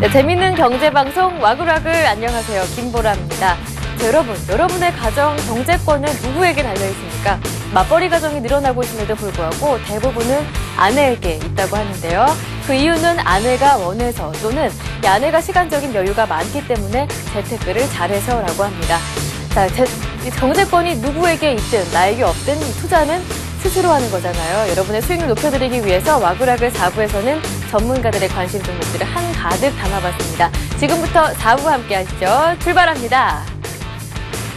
네, 재밌는 경제방송 와글와글 안녕하세요. 김보라입니다. 여러분의 가정 경제권은 누구에게 달려있습니까? 맞벌이 가정이 늘어나고 있음에도 불구하고 대부분은 아내에게 있다고 하는데요. 그 이유는 아내가 원해서 또는 아내가 시간적인 여유가 많기 때문에 재테크를 잘해서라고 합니다. 자, 경제권이 누구에게 있든 나에게 없든 투자는 스스로 하는 거잖아요. 여러분의 수익률 높여드리기 위해서 와글와글 4부에서는 전문가들의 관심 종목들을 한가득 담아봤습니다. 지금부터 4부 함께 하시죠. 출발합니다.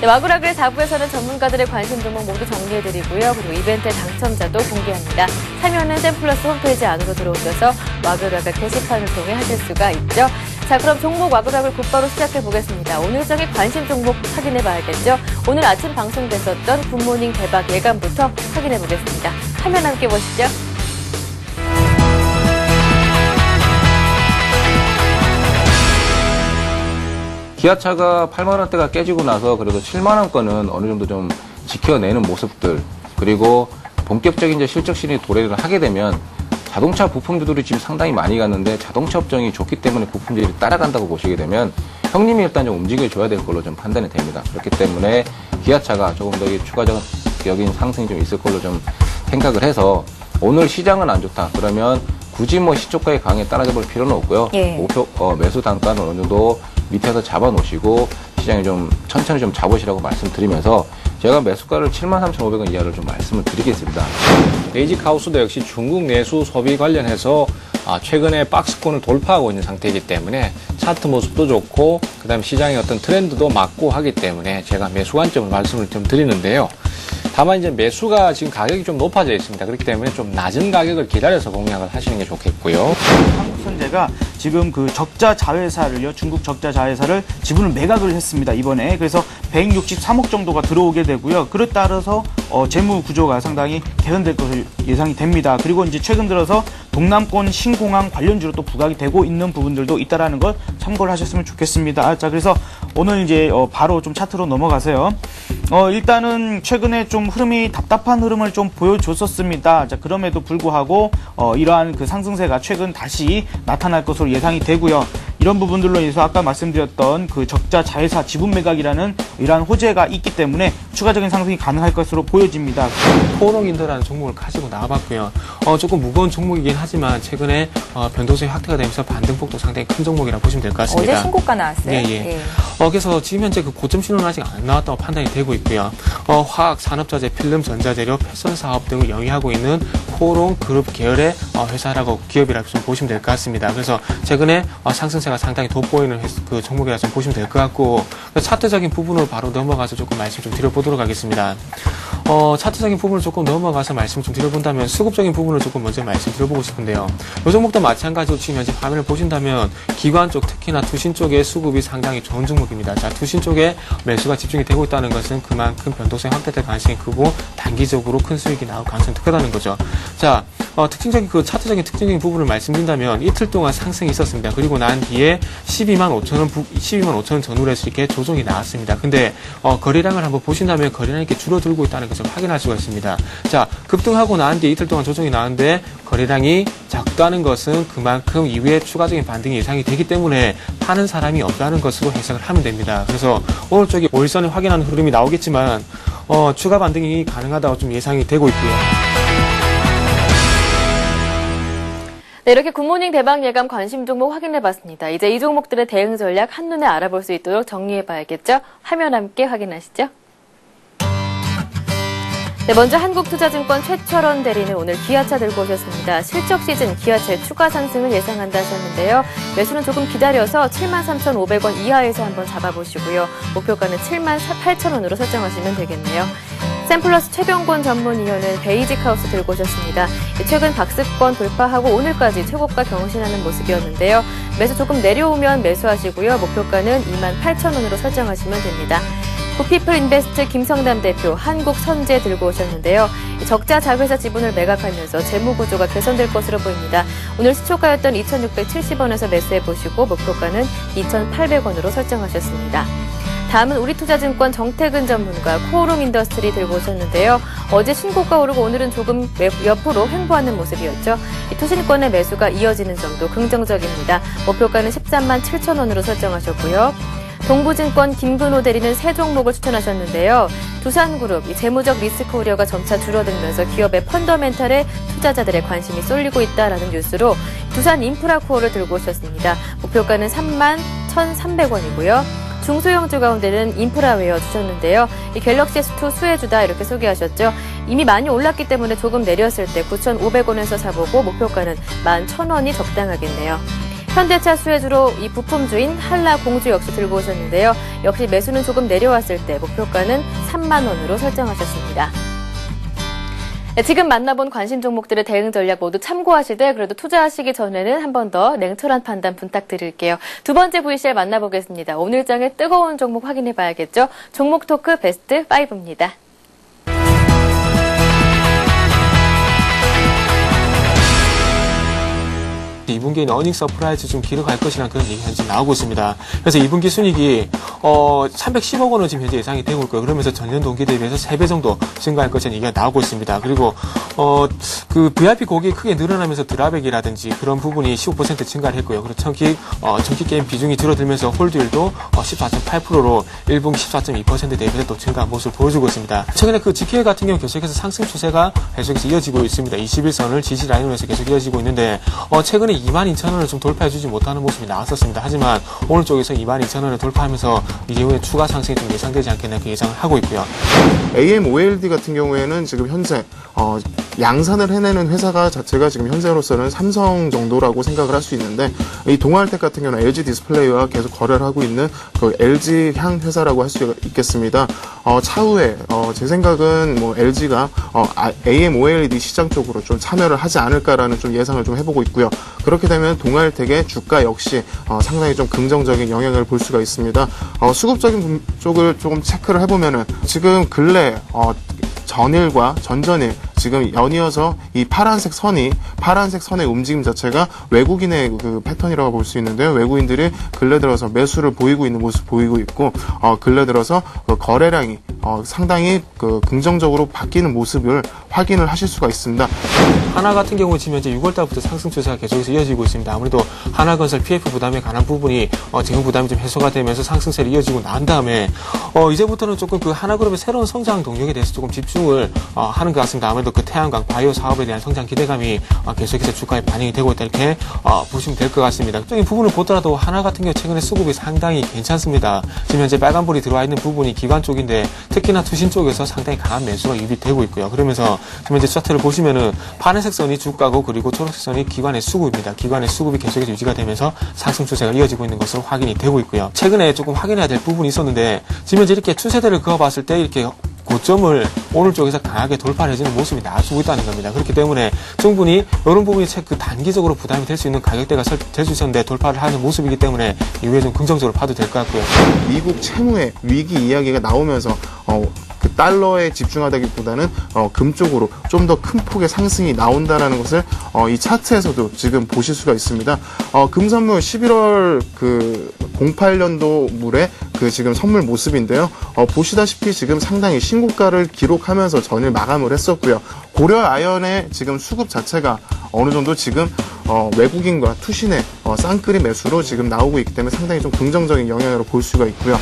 네, 와글와글 4부에서는 전문가들의 관심 종목 모두 정리해드리고요. 그리고 이벤트 당첨자도 공개합니다. 참여는 샘플러스 홈페이지 안으로 들어오셔서 와글와글 게시판을 통해 하실 수가 있죠. 자, 그럼 종목 와글와글 곧바로 시작해보겠습니다. 오늘 장의 관심 종목 확인해봐야겠죠. 오늘 아침 방송됐었던 굿모닝 대박 예감부터 확인해보겠습니다. 화면 함께 보시죠. 기아차가 8만 원대가 깨지고 나서 그래도 7만 원권은 어느 정도 좀 지켜내는 모습들, 그리고 본격적인 이제 실적 실현이 도래를 하게 되면 자동차 부품주들이 지금 상당히 많이 갔는데 자동차 업종이 좋기 때문에 부품들이 따라간다고 보시게 되면 형님이 일단 좀 움직여줘야 될 걸로 좀 판단이 됩니다. 그렇기 때문에 기아차가 조금 더 추가적인 상승이 좀 있을 걸로 좀 생각을 해서 오늘 시장은 안 좋다. 그러면 굳이 뭐 시초가의 강에 따라잡을 볼 필요는 없고요. 목표 매수 단가는 어느 정도 밑에서 잡아놓으시고 시장에 좀 천천히 좀 잡으시라고 말씀드리면서 제가 매수가를 73,500원 이하를 좀 말씀을 드리겠습니다. 베이직하우스도 역시 중국 내수 소비 관련해서 최근에 박스권을 돌파하고 있는 상태이기 때문에 차트 모습도 좋고 그다음에 시장의 어떤 트렌드도 맞고 하기 때문에 제가 매수 관점을 말씀을 좀 드리는데요. 다만 이제 매수가 지금 가격이 좀 높아져 있습니다. 그렇기 때문에 좀 낮은 가격을 기다려서 공략을 하시는 게 좋겠고요. 한국선제가 지금 그 적자 자회사를요, 중국 적자 자회사를 지분을 매각을 했습니다, 이번에. 그래서 163억 정도가 들어오게 되고요. 그에 따라서 재무 구조가 상당히 개선될 것으로 예상이 됩니다. 그리고 이제 최근 들어서 동남권 신공항 관련주로 또 부각이 되고 있는 부분들도 있다라는 걸 참고를 하셨으면 좋겠습니다. 자, 그래서 오늘 이제 바로 좀 차트로 넘어가세요. 일단은 최근에 좀 흐름이 답답한 흐름을 좀 보여줬었습니다. 자, 그럼에도 불구하고 이러한 그 상승세가 최근 다시 나타날 것으로 예상이 되고요. 이런 부분들로 인해서 아까 말씀드렸던 그 적자 자회사 지분 매각이라는 이러한 호재가 있기 때문에 추가적인 상승이 가능할 것으로 보여집니다. 코오롱인더라는 종목을 가지고 나와봤고요. 조금 무거운 종목이긴 하지만 최근에 변동성이 확대가 되면서 반등폭도 상당히 큰 종목이라고 보시면 될 것 같습니다. 어제 신고가 나왔어요. 예. 그래서 지금 현재 그 고점 신호는 아직 안 나왔다고 판단이 되고 있고요. 화학, 산업자재, 필름, 전자재료, 패션 사업 등을 영위하고 있는 코오롱 그룹 계열의 회사라고 기업이라고 좀 보시면 될 것 같습니다. 그래서 최근에 상승세가 상당히 돋보이는 그 종목이라 좀 보시면 될 것 같고, 차트적인 부분으로 바로 넘어가서 조금 말씀 좀 드려보도록 하겠습니다. 차트적인 부분을 조금 넘어가서 말씀 좀 드려본다면 수급적인 부분을 조금 먼저 말씀드려보고 싶은데요. 이 종목도 마찬가지로 지금 현재 화면을 보신다면 기관 쪽, 특히나 투신 쪽의 수급이 상당히 좋은 종목입니다. 자, 투신 쪽에 매수가 집중이 되고 있다는 것은 그만큼 변동성이 확대될 가능성이 크고 단기적으로 큰 수익이 나올 가능성이 크다는 거죠. 자, 특징적인 그 차트적인 특징적인 부분을 말씀드린다면 이틀 동안 상승이 있었습니다. 그리고 난 뒤에 12만 5천 원 전후로 해서 이렇게 조정이 나왔습니다. 근데 거래량을 한번 보신다면 거래량이 이렇게 줄어들고 있다는 것을 확인할 수가 있습니다. 자, 급등하고 난 뒤에 이틀 동안 조정이 나왔는데 거래량이 작다는 것은 그만큼 이후에 추가적인 반등이 예상이 되기 때문에 파는 사람이 없다는 것으로 해석을 하면 됩니다. 그래서 오늘 쪽에 5일선을 확인하는 흐름이 나오겠지만 추가 반등이 가능하다고 좀 예상이 되고 있고요. 네, 이렇게 굿모닝 대박 예감 관심 종목 확인해봤습니다. 이제 이 종목들의 대응 전략 한눈에 알아볼 수 있도록 정리해봐야겠죠? 화면 함께 확인하시죠. 네, 먼저 한국투자증권 최철원 대리는 오늘 기아차 들고 오셨습니다. 실적 시즌 기아차의 추가 상승을 예상한다 하셨는데요. 매수는 조금 기다려서 73,500원 이하에서 한번 잡아보시고요. 목표가는 78,000원으로 설정하시면 되겠네요. 샘플러스 최병곤 전문위원은 베이직하우스 들고 오셨습니다. 최근 박스권 돌파하고 오늘까지 최고가 경신하는 모습이었는데요. 매수 조금 내려오면 매수하시고요. 목표가는 28,000원으로 설정하시면 됩니다. 구피플 인베스트 김성남 대표 한국선제 들고 오셨는데요. 적자 자회사 지분을 매각하면서 재무구조가 개선될 것으로 보입니다. 오늘 시초가였던 2,670원에서 매수해보시고 목표가는 2,800원으로 설정하셨습니다. 다음은 우리투자증권 정태근 전문가 코오롱 인더스트리 들고 오셨는데요. 어제 신고가 오르고 오늘은 조금 옆으로 횡보하는 모습이었죠. 이 투신권의 매수가 이어지는 점도 긍정적입니다. 목표가는 13만 7천 원으로 설정하셨고요. 동부증권 김근호 대리는 세 종목을 추천하셨는데요. 두산그룹, 이 재무적 리스크 우려가 점차 줄어들면서 기업의 펀더멘탈에 투자자들의 관심이 쏠리고 있다라는 뉴스로 두산인프라코어를 들고 오셨습니다. 목표가는 3만 1,300원이고요. 중소형주 가운데는 인프라웨어 주셨는데요. 이 갤럭시 S2 수혜주다 이렇게 소개하셨죠. 이미 많이 올랐기 때문에 조금 내렸을 때 9,500원에서 사보고 목표가는 11,000원이 적당하겠네요. 현대차 수혜주로 이 부품주인 한라공주 역시 들고 오셨는데요. 역시 매수는 조금 내려왔을 때 목표가는 3만 원으로 설정하셨습니다. 네, 지금 만나본 관심 종목들의 대응 전략 모두 참고하시되 그래도 투자하시기 전에는 한 번 더 냉철한 판단 부탁드릴게요. 두 번째 VCR 만나보겠습니다. 오늘장의 뜨거운 종목 확인해봐야겠죠. 종목 토크 베스트 5입니다. 이 2분기에는 어닝 서프라이즈 좀 기록할 것이라는 그런 얘기가 현재 나오고 있습니다. 그래서 2분기 순이익이 310억 원은 지금 현재 예상이 되고 있고요. 그러면서 전년 동기 대비해서 3배 정도 증가할 것이라는 얘기가 나오고 있습니다. 그리고 그 VIP 고객이 크게 늘어나면서 드랍액이라든지 그런 부분이 15% 증가를 했고요. 그리고 전기 게임 비중이 줄어들면서 홀드율도 14.8%로 1분기 14.2% 대비해서 또 증가한 모습을 보여주고 있습니다. 최근에 그 GK 같은 경우 계속해서 상승 추세가 계속해서 이어지고 있습니다. 21선을 지지 라인으로 해서 계속 이어지고 있는데 최근에 22,000원을 좀 돌파해주지 못하는 모습이 나왔었습니다. 하지만 오늘 쪽에서 22,000원을 돌파하면서 이후에 추가 상승이 좀 예상되지 않겠나 그 예상을 하고 있고요. AMOLED 같은 경우에는 지금 현재 양산을 해내는 회사가 자체가 지금 현재로서는 삼성 정도라고 생각을 할 수 있는데 이 동아알텍 같은 경우는 LG 디스플레이와 계속 거래를 하고 있는 그 LG 향 회사라고 할 수 있겠습니다. 차후에 제 생각은 뭐 LG가 AMOLED 시장 쪽으로 좀 참여를 하지 않을까라는 좀 예상을 좀 해보고 있고요. 그렇게 되면 동아알텍의 주가 역시 상당히 좀 긍정적인 영향을 볼 수가 있습니다. 수급적인 쪽을 조금 체크를 해보면은 지금 근래 전일과 전전일 지금 연이어서 이 파란색 선의 움직임 자체가 외국인의 그 패턴이라고 볼 수 있는데요. 외국인들이 근래 들어서 매수를 보이고 있는 모습 보이고 있고 근래 들어서 그 거래량이 상당히 그 긍정적으로 바뀌는 모습을 확인을 하실 수가 있습니다. 하나 같은 경우 지금 현재 6월달부터 상승 추세가 계속해서 이어지고 있습니다. 아무래도 하나건설 PF 부담에 관한 부분이 재무 부담이 좀 해소가 되면서 상승세를 이어지고 난 다음에 이제부터는 조금 그 하나그룹의 새로운 성장 동력에 대해서 조금 집중을 하는 것 같습니다. 아무래도 그 태양광 바이오 사업에 대한 성장 기대감이 계속해서 주가에 반영이 되고 있다 이렇게 보시면 될 것 같습니다. 적인 부분을 보더라도 하나 같은 경우 최근에 수급이 상당히 괜찮습니다. 지금 현재 빨간불이 들어와 있는 부분이 기관 쪽인데 특히나 투신 쪽에서 상당히 강한 매수가 유입되고 있고요. 그러면서 지금 현재 차트를 보시면은 파란색 선이 주가고 그리고 초록색 선이 기관의 수급입니다. 기관의 수급이 계속해서 유지가 되면서 상승 추세가 이어지고 있는 것으로 확인이 되고 있고요. 최근에 조금 확인해야 될 부분이 있었는데 지금 현재 이렇게 추세대를 그어봤을 때 이렇게 고점을 오늘 쪽에서 강하게 돌파를 해주는 모습이 나와주고 있다는 겁니다. 그렇기 때문에 충분히 이런 부분이 그 단기적으로 부담이 될 수 있는 가격대가 될 수 있었는데 돌파를 하는 모습이기 때문에 이후에 좀 긍정적으로 봐도 될 것 같고요. 미국 채무의 위기 이야기가 나오면서 그 달러에 집중하다기보다는 금 쪽으로 좀 더 큰 폭의 상승이 나온다라는 것을 이 차트에서도 지금 보실 수가 있습니다. 금 선물 11월 그 08년도 물의 그 지금 선물 모습인데요. 보시다시피 지금 상당히 신고가를 기록하면서 전일 마감을 했었고요. 고려 아연의 지금 수급 자체가 어느 정도 지금 외국인과 투신의 쌍끌이 매수로 지금 나오고 있기 때문에 상당히 좀 긍정적인 영향으로 볼 수가 있고요.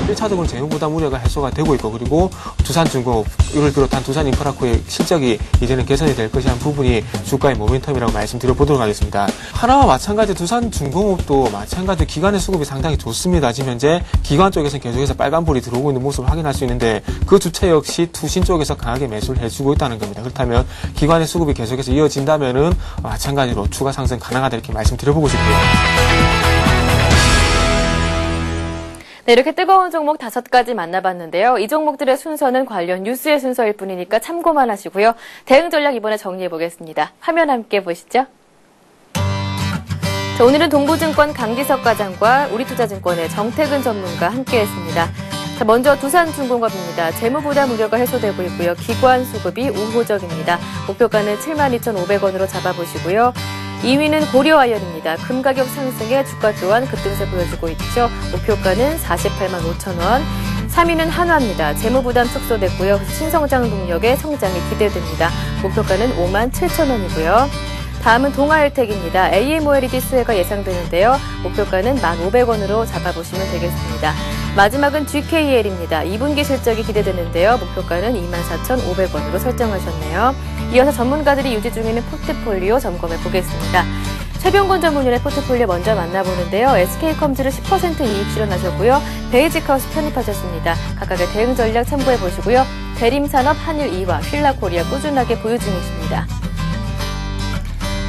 1차적으로 재무부담 우려가 해소가 되고 있고 그리고 두산중공업을 비롯한 두산인프라코의 실적이 이제는 개선이 될 것이라는 부분이 주가의 모멘텀이라고 말씀드려보도록 하겠습니다. 하나와 마찬가지 두산중공업도 마찬가지 기관의 수급이 상당히 좋습니다. 지금 현재 기관 쪽에서 계속해서 빨간불이 들어오고 있는 모습을 확인할 수 있는데 그 주체 역시 투신 쪽에서 강하게 매수를 해주고 있다는 겁니다. 그렇다면 기관의 수급이 계속해서 이어진다면은 마찬가지로 추가 상승 가능하다 이렇게 말씀드려보고 싶고요. 네, 이렇게 뜨거운 종목 5가지 만나봤는데요. 이 종목들의 순서는 관련 뉴스의 순서일 뿐이니까 참고만 하시고요. 대응 전략 이번에 정리해보겠습니다. 화면 함께 보시죠. 자, 오늘은 동부증권 강기석 과장과 우리투자증권의 정태근 전문가 함께했습니다. 자, 먼저 두산중공업입니다. 재무부담 우려가 해소되고 있고요. 기관 수급이 우호적입니다. 목표가는 72,500원으로 잡아보시고요. 2위는 고려아연입니다. 금 가격 상승에 주가 또한 급등세 보여주고 있죠. 목표가는 48만 5천 원. 3위는 한화입니다. 재무부담 축소됐고요. 신성장 동력의 성장이 기대됩니다. 목표가는 5만 7천 원이고요. 다음은 동아일텍입니다. AMOLED 수혜가 예상되는데요. 목표가는 1,500원으로 잡아보시면 되겠습니다. 마지막은 GKL입니다. 2분기 실적이 기대되는데요. 목표가는 24,500원으로 설정하셨네요. 이어서 전문가들이 유지 중에는 포트폴리오 점검해 보겠습니다. 최병곤 전문위원의 포트폴리오 먼저 만나보는데요. SK컴즈를 10% 이익 실현하셨고요. 베이직하우스 편입하셨습니다. 각각의 대응 전략 참고해 보시고요. 대림산업, 한일이와, 휠라코리아 꾸준하게 보유 중이십니다.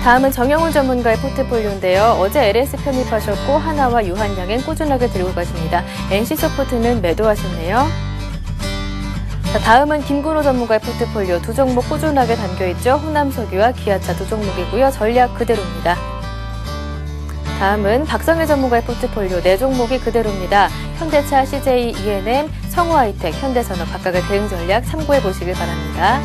다음은 정영훈 전문가의 포트폴리오인데요. 어제 LS 편입하셨고 하나와 유한양행 꾸준하게 들고 가십니다. NC소프트는 매도하셨네요. 자, 다음은 김근호 전문가의 포트폴리오 두 종목 꾸준하게 담겨있죠. 호남석유와 기아차 두 종목이고요. 전략 그대로입니다. 다음은 박성일 전문가의 포트폴리오 네 종목이 그대로입니다. 현대차, CJ, E&M, 성우하이텍, 현대산업 각각의 대응 전략 참고해 보시길 바랍니다.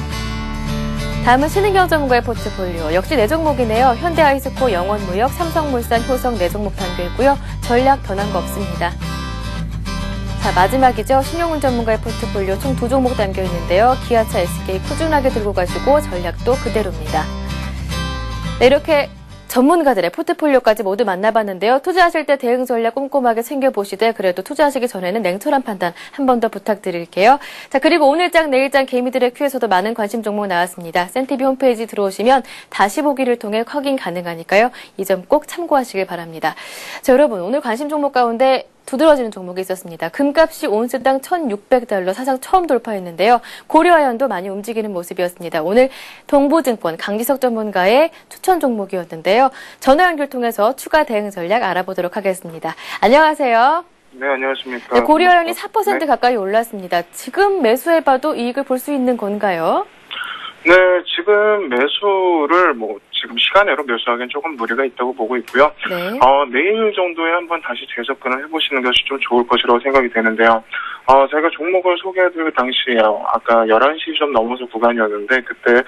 다음은 신은경 전문가의 포트폴리오 역시 네 종목이네요. 현대아이스코, 영원무역, 삼성물산, 효성 네 종목 담겨있고요. 전략 변한 거 없습니다. 자, 마지막이죠. 신용훈 전문가의 포트폴리오 총 두 종목 담겨있는데요. 기아차, SK 꾸준하게 들고 가시고 전략도 그대로입니다. 네, 이렇게 전문가들의 포트폴리오까지 모두 만나봤는데요. 투자하실 때 대응 전략 꼼꼼하게 챙겨보시되 그래도 투자하시기 전에는 냉철한 판단 한 번 더 부탁드릴게요. 자, 그리고 오늘장 내일장 개미들의 큐에서도 많은 관심 종목 나왔습니다. 센티비 홈페이지 들어오시면 다시 보기를 통해 확인 가능하니까요. 이 점 꼭 참고하시길 바랍니다. 자, 여러분 오늘 관심 종목 가운데 두드러지는 종목이 있었습니다. 금값이 온스당 1,600달러 사상 처음 돌파했는데요. 고려아연도 많이 움직이는 모습이었습니다. 오늘 동부증권 강지석 전문가의 추천 종목이었는데요. 전화 연결 통해서 추가 대응 전략 알아보도록 하겠습니다. 안녕하세요. 네, 안녕하십니까. 네, 고려아연이 4% 네. 가까이 올랐습니다. 지금 매수해봐도 이익을 볼 수 있는 건가요? 네, 지금 매수를 지금 시간으로 매수하기엔 조금 무리가 있다고 보고 있고요. 네. 내일 정도에 한번 다시 재접근을 해보시는 것이 좀 좋을 것이라고 생각이 되는데요. 제가 종목을 소개해드릴 당시에 아까 11시 좀 넘어서 구간이었는데 그때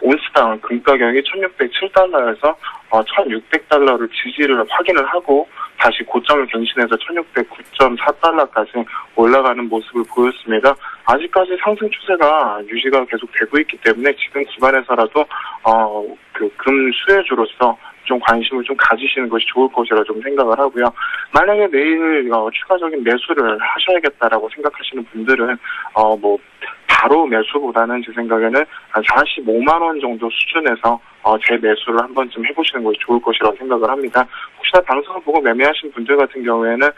온스당 금 가격이 1,607달러에서 1,600달러를 지지를 확인을 하고 다시 고점을 갱신해서 1,609.4달러까지 올라가는 모습을 보였습니다. 아직까지 상승 추세가 유지가 계속 되고 있기 때문에 지금 구간에서라도 금 수혜주로서 좀 관심을 좀 가지시는 것이 좋을 것이라 좀 생각을 하고요. 만약에 내일 추가적인 매수를 하셔야겠다라고 생각하시는 분들은 바로 매수보다는 제 생각에는 한 45만 원 정도 수준에서 재매수를 한 번쯤 해보시는 것이 좋을 것이라고 생각을 합니다. 혹시나 방송을 보고 매매하신 분들 같은 경우에는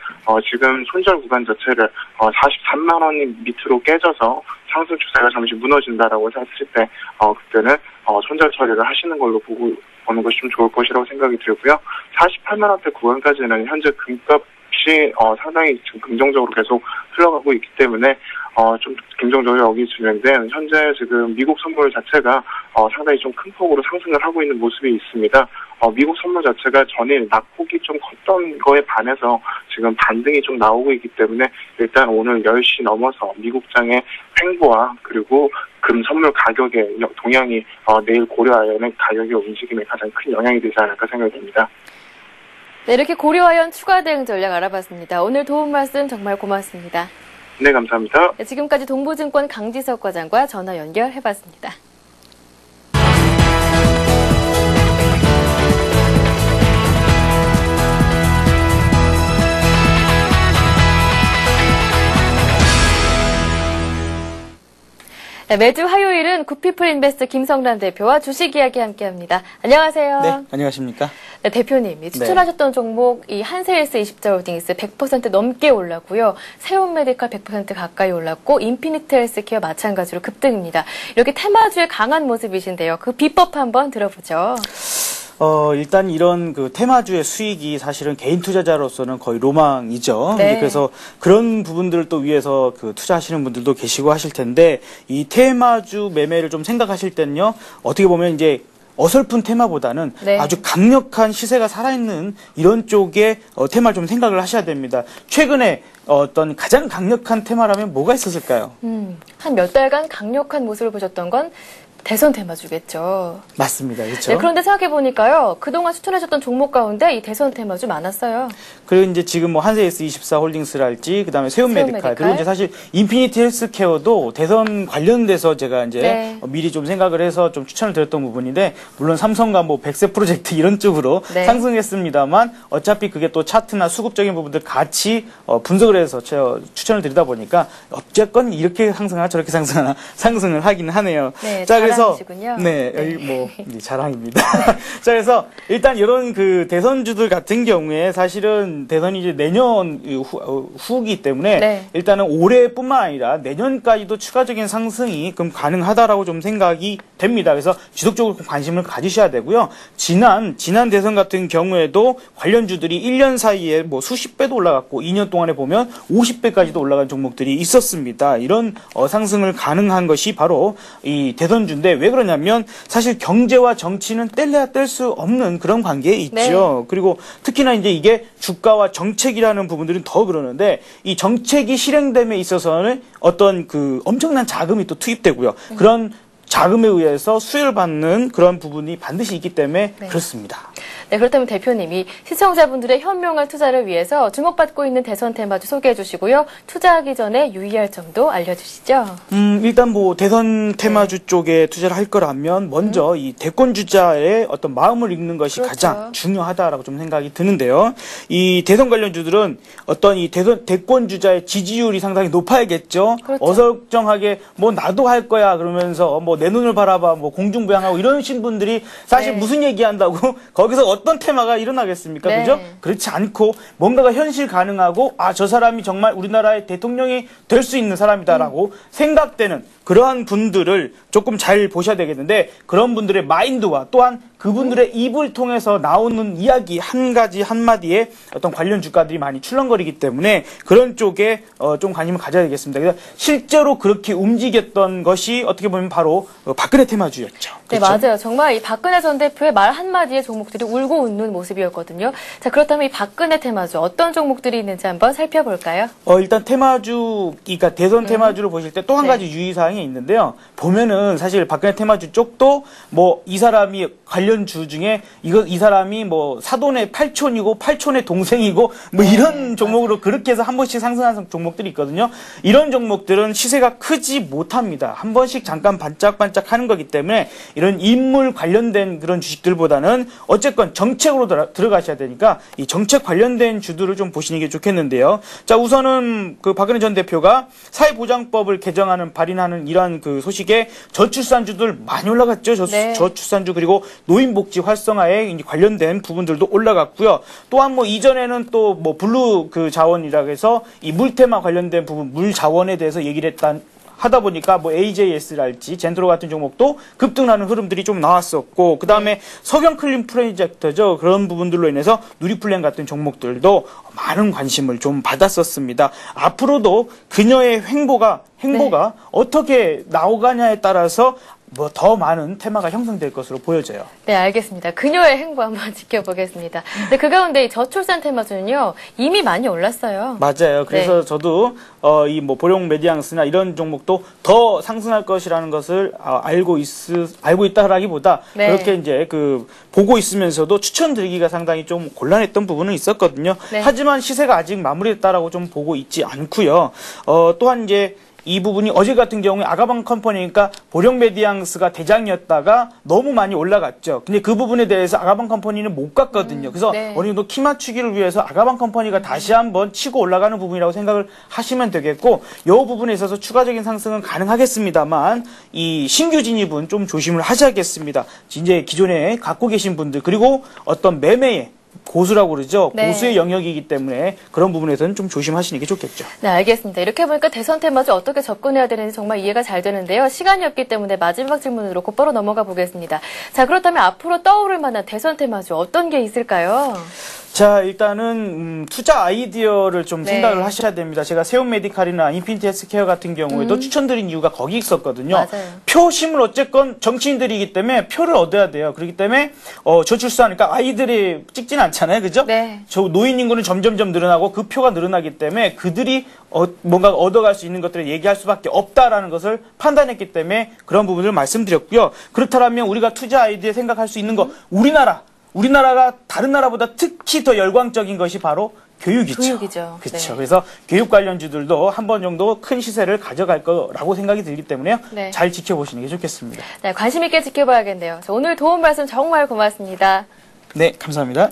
지금 손절 구간 자체를 43만 원 밑으로 깨져서 상승 추세가 잠시 무너진다라고 했을 때 그때는 손절 처리를 하시는 걸로 보는 것이 좀 좋을 것이라고 생각이 들고요. 48만 원대 구간까지는 현재 금값이 상당히 지금 긍정적으로 계속 흘러가고 있기 때문에 좀 긍정적으로 여기시는데 현재 지금 미국 선물 자체가 상당히 좀 큰 폭으로 상승을 하고 있는 모습이 있습니다. 미국 선물 자체가 전일 낙폭이 좀 컸던 거에 반해서 지금 반등이 좀 나오고 있기 때문에 일단 오늘 10시 넘어서 미국장의 횡보와 그리고 금 선물 가격의 동향이 내일 고려아연의 가격의 움직임에 가장 큰 영향이 되지 않을까 생각이 됩니다. 네, 이렇게 고려아연 추가 대응 전략 알아봤습니다. 오늘 도움 말씀 정말 고맙습니다. 네, 감사합니다. 네, 지금까지 동부증권 강지석 과장과 전화 연결해봤습니다. 네, 매주 화요일은 굿피플 인베스트 김성란 대표와 주식 이야기 함께합니다. 안녕하세요. 네, 안녕하십니까. 네, 대표님, 추천하셨던 종목 이 한세일스 20자홀딩스 100% 넘게 올랐고요. 세온메디칼 100% 가까이 올랐고 인피니트 헬스케어 마찬가지로 급등입니다. 이렇게 테마주의 강한 모습이신데요. 그 비법 한번 들어보죠. 일단 이런 그 테마주의 수익이 사실은 개인 투자자로서는 거의 로망이죠. 네. 그래서 그런 부분들을 또 위해서 그 투자하시는 분들도 계시고 하실 텐데 이 테마주 매매를 좀 생각하실 때는요. 어떻게 보면 이제 어설픈 테마보다는 네. 아주 강력한 시세가 살아있는 이런 쪽의 테마를 좀 생각을 하셔야 됩니다. 최근에 어떤 가장 강력한 테마라면 뭐가 있었을까요? 한 몇 달간 강력한 모습을 보셨던 건 대선 테마주겠죠. 맞습니다. 그렇죠. 네, 그런데 생각해보니까요. 그동안 추천해줬던 종목 가운데 이 대선 테마주 많았어요. 그리고 이제 지금 뭐 한세S24 홀딩스랄지 그다음에 세운메디칼 그리고 이제 사실 인피니티 헬스케어도 대선 관련돼서 제가 이제 네. 미리 좀 생각을 해서 좀 추천을 드렸던 부분인데 물론 삼성과 뭐 백세 프로젝트 이런 쪽으로 네. 상승했습니다만 어차피 그게 또 차트나 수급적인 부분들 같이 분석을 해서 제가 추천을 드리다 보니까 어쨌건 이렇게 상승하나 저렇게 상승하나 상승을 하긴 하네요. 네, 자 그래서 자랑이시군요. 네, 여기 뭐 이제 자랑입니다. 자 그래서 일단 이런 그 대선주들 같은 경우에 사실은 대선이 이제 내년 후기 때문에 네. 일단은 올해뿐만 아니라 내년까지도 추가적인 상승이 그럼 가능하다라고 좀 생각이 됩니다. 그래서 지속적으로 관심을 가지셔야 되고요. 지난 대선 같은 경우에도 관련주들이 1년 사이에 뭐 수십 배도 올라갔고 2년 동안에 보면 50배까지도 올라간 종목들이 있었습니다. 이런 상승을 가능한 것이 바로 이 대선주인데 왜 그러냐면 사실 경제와 정치는 뗄래야 뗄 수 없는 그런 관계에 있죠. 네. 그리고 특히나 이제 이게 주가와 정책이라는 부분들은 더 그러는데 이 정책이 실행됨에 있어서는 어떤 그 엄청난 자금이 또 투입되고요. 그런 자금에 의해서 수혜를 받는 그런 부분이 반드시 있기 때문에 네. 그렇습니다. 네, 그렇다면 대표님이 시청자분들의 현명한 투자를 위해서 주목받고 있는 대선 테마주 소개해 주시고요. 투자하기 전에 유의할 점도 알려주시죠. 일단 뭐 대선 테마주 쪽에 투자를 할 거라면 먼저 이 대권 주자의 어떤 마음을 읽는 것이 그렇죠. 가장 중요하다라고 좀 생각이 드는데요. 이 대선 관련주들은 어떤 이 대권 주자의 지지율이 상당히 높아야겠죠. 그렇죠. 어설쩡하게 뭐 나도 할 거야 그러면서 뭐 내 눈을 바라봐 뭐 공중부양하고 이러신 분들이 사실 네. 무슨 얘기한다고 거기서 어떤 테마가 일어나겠습니까? 네. 그죠? 그렇지 않고 뭔가가 현실 가능하고 저 사람이 정말 우리나라의 대통령이 될 수 있는 사람이다라고 생각되는 그러한 분들을 조금 잘 보셔야 되겠는데 그런 분들의 마인드와 또한 그분들의 입을 통해서 나오는 이야기 한 가지 한마디에 어떤 관련 주가들이 많이 출렁거리기 때문에 그런 쪽에 좀 관심을 가져야 되겠습니다. 그래서 실제로 그렇게 움직였던 것이 어떻게 보면 바로 박근혜 테마주였죠. 네, 그렇죠? 맞아요. 정말 이 박근혜 전 대표의 말 한마디에 종목들이 울고 웃는 모습이었거든요. 자, 그렇다면 이 박근혜 테마주 어떤 종목들이 있는지 한번 살펴볼까요? 일단 테마주, 그러니까 대선 테마주를 보실 때 또 한 네. 가지 유의사항이 있는데요. 보면은 사실 박근혜 테마주 쪽도 뭐 이 사람이 관련주 중에 이 사람이 뭐 사돈의 팔촌이고 팔촌의 동생이고 뭐 이런 종목으로 그렇게 해서 한 번씩 상승하는 종목들이 있거든요. 이런 종목들은 시세가 크지 못합니다. 한 번씩 잠깐 반짝반짝 하는 거기 때문에 이런 인물 관련된 그런 주식들보다는 어쨌건 정책으로 들어가셔야 되니까 이 정책 관련된 주들을 좀 보시는 게 좋겠는데요. 자, 우선은 그 박근혜 전 대표가 사회보장법을 개정하는 발의하는 이러한 그 소식에 저출산주들 많이 올라갔죠. 네. 저출산주 그리고 노인복지 활성화에 관련된 부분들도 올라갔고요. 또한 뭐 이전에는 또 뭐 블루 그 자원이라고 해서 이 물테마 관련된 부분 물 자원에 대해서 얘기를 하다 보니까 뭐 AJS랄지 젠트로 같은 종목도 급등하는 흐름들이 좀 나왔었고 그 다음에 석영 클린 프로젝트죠. 그런 부분들로 인해서 누리플랜 같은 종목들도 많은 관심을 좀 받았었습니다. 앞으로도 그녀의 행보가 네. 어떻게 나오가냐에 따라서 뭐 더 많은 테마가 형성될 것으로 보여져요. 네, 알겠습니다. 그녀의 행보 한번 지켜보겠습니다. 근데 그 가운데 이 저출산 테마주는요, 이미 많이 올랐어요. 맞아요. 그래서 네. 저도 이 뭐 보령 메디앙스나 이런 종목도 더 상승할 것이라는 것을 알고 있다라기보다 네. 그렇게 이제 그 보고 있으면서도 추천드리기가 상당히 좀 곤란했던 부분은 있었거든요. 네. 하지만 시세가 아직 마무리됐다라고 좀 보고 있지 않고요. 또한 이제 이 부분이 어제 같은 경우에 아가방 컴퍼니니까 보령 메디앙스가 대장이었다가 너무 많이 올라갔죠. 근데 그 부분에 대해서 아가방 컴퍼니는 못 갔거든요. 그래서 네. 어느 정도 키 맞추기를 위해서 아가방 컴퍼니가 다시 한번 치고 올라가는 부분이라고 생각을 하시면 되겠고 이 부분에 있어서 추가적인 상승은 가능하겠습니다만 이 신규 진입은 좀 조심을 하셔야겠습니다. 이제 기존에 갖고 계신 분들 그리고 어떤 매매에 고수라고 그러죠. 네. 고수의 영역이기 때문에 그런 부분에서는 좀 조심하시는 게 좋겠죠. 네, 알겠습니다. 이렇게 보니까 대선 테마주 어떻게 접근해야 되는지 정말 이해가 잘 되는데요. 시간이 없기 때문에 마지막 질문으로 곧바로 넘어가 보겠습니다. 자, 그렇다면 앞으로 떠오를 만한 대선 테마주 어떤 게 있을까요? 자, 일단은 투자 아이디어를 좀 네. 생각을 하셔야 됩니다. 제가 세움 메디칼이나 인피니티 헬스케어 같은 경우에도 추천드린 이유가 거기 있었거든요. 맞아요. 표심을 어쨌건 정치인들이기 때문에 표를 얻어야 돼요. 그렇기 때문에 저출산하니까 아이들이 찍진 않잖아요, 그죠? 네. 저 노인 인구는 점점점 늘어나고 그 표가 늘어나기 때문에 그들이 뭔가 얻어갈 수 있는 것들을 얘기할 수밖에 없다라는 것을 판단했기 때문에 그런 부분을 말씀드렸고요. 그렇다면 우리가 투자 아이디어에 생각할 수 있는 거 우리나라가 다른 나라보다 특히 더 열광적인 것이 바로 교육이죠. 교육이죠. 그렇죠. 네. 그래서 교육 관련주들도 한 번 정도 큰 시세를 가져갈 거라고 생각이 들기 때문에요. 네. 잘 지켜보시는 게 좋겠습니다. 네, 관심 있게 지켜봐야겠네요. 자, 오늘 도움 말씀 정말 고맙습니다. 네, 감사합니다.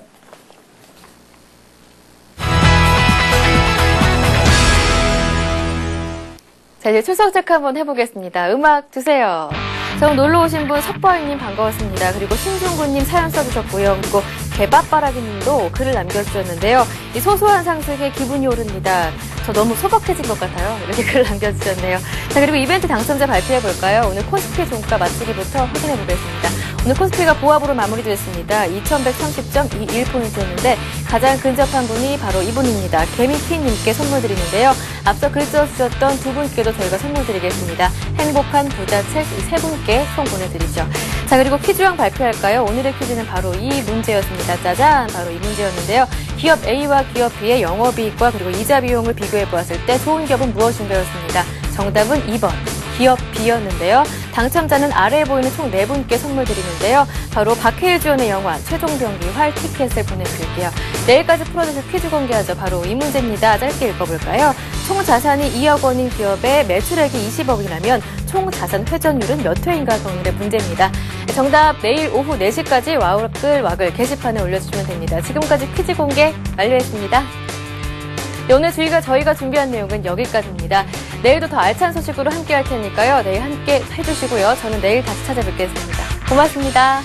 자, 이제 출석 체크 한번 해보겠습니다. 음악 주세요. 자, 오늘 놀러 오신 분 석바위님 반가웠습니다. 그리고 신중구님 사연 써주셨고요. 그리고 개밥바라기님도 글을 남겨주셨는데요. 이 소소한 상승에 기분이 오릅니다. 저 너무 소박해진 것 같아요. 이렇게 글을 남겨주셨네요. 자, 그리고 이벤트 당첨자 발표해볼까요? 오늘 코스피 종가 맞추기부터 확인해보겠습니다. 오늘 코스피가 보합으로 마무리됐습니다. 2130.21포인트였는데 가장 근접한 분이 바로 이분입니다. 개미피님께 선물 드리는데요. 앞서 글 써주셨던 두 분께도 저희가 선물 드리겠습니다. 행복한 부자책 이 세 분께 총 보내드리죠. 자, 그리고 퀴즈왕 발표할까요? 오늘의 퀴즈는 바로 이 문제였습니다. 짜잔! 바로 이 문제였는데요. 기업 A와 기업 B의 영업이익과 그리고 이자 비용을 비교해보았을 때 좋은 기업은 무엇인가였습니다. 정답은 2번. 기업 B였는데요. 당첨자는 아래에 보이는 총 4분께 선물 드리는데요. 바로 박해일 주연의 영화 최종병기 활 티켓을 보내드릴게요. 내일까지 풀어주실 퀴즈 공개하죠. 바로 이 문제입니다. 짧게 읽어볼까요? 총 자산이 2억 원인 기업의 매출액이 20억이라면 총 자산 회전율은 몇 회인가 경우의 문제입니다. 정답 내일 오후 4시까지 와글 게시판에 올려주시면 됩니다. 지금까지 퀴즈 공개 완료했습니다. 네, 오늘 저희가 준비한 내용은 여기까지입니다. 내일도 더 알찬 소식으로 함께 할 테니까요. 내일 함께 해주시고요. 저는 내일 다시 찾아뵙겠습니다. 고맙습니다.